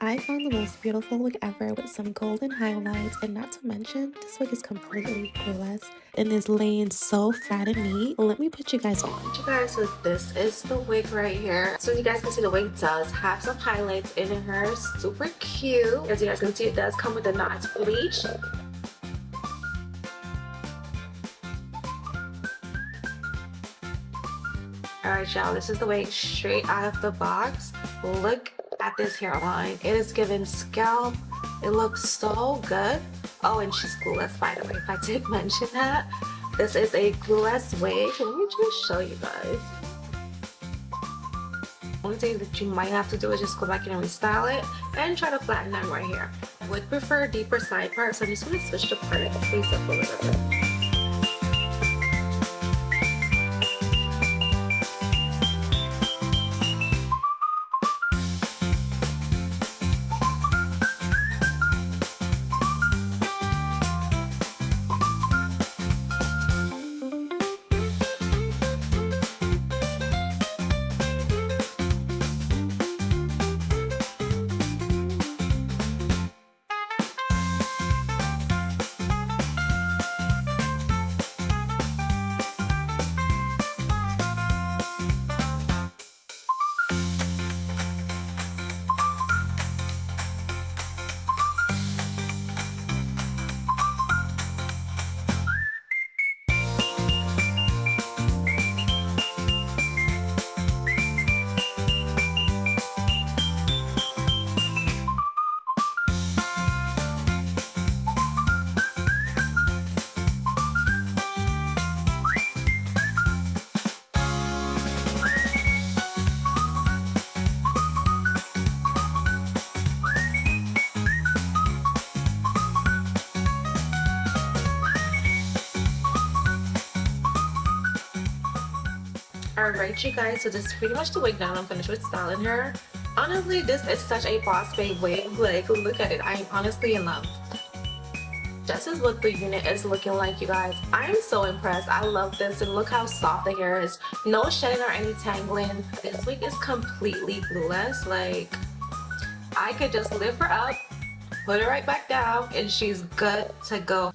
I found the most beautiful wig ever with some golden highlights, and not to mention, this wig is completely glueless and is laying so flat and neat. Let me put you guys on. You guys, so this is the wig right here. So you guys can see the wig does have some highlights in her. Super cute. As you guys can see, it does come with the knots bleach. Alright y'all, this is the wig straight out of the box. Look at this hairline. It is giving scalp. It looks so good. Oh, and she's glueless, by the way, if I did mention that. This is a glueless wig. Let me just show you guys. The only thing that you might have to do is just go back in and restyle it and try to flatten them right here. I would prefer a deeper side part, so I'm just going to switch the part and face up a little bit. Alright you guys, so this is pretty much the wig now. I'm finished with styling her. Honestly, this is such a boss babe wig. Like, look at it. I am honestly in love. This is what the unit is looking like, you guys. I am so impressed. I love this, and look how soft the hair is. No shedding or any tangling. This wig is completely glueless. Like, I could just lift her up, put her right back down, and she's good to go.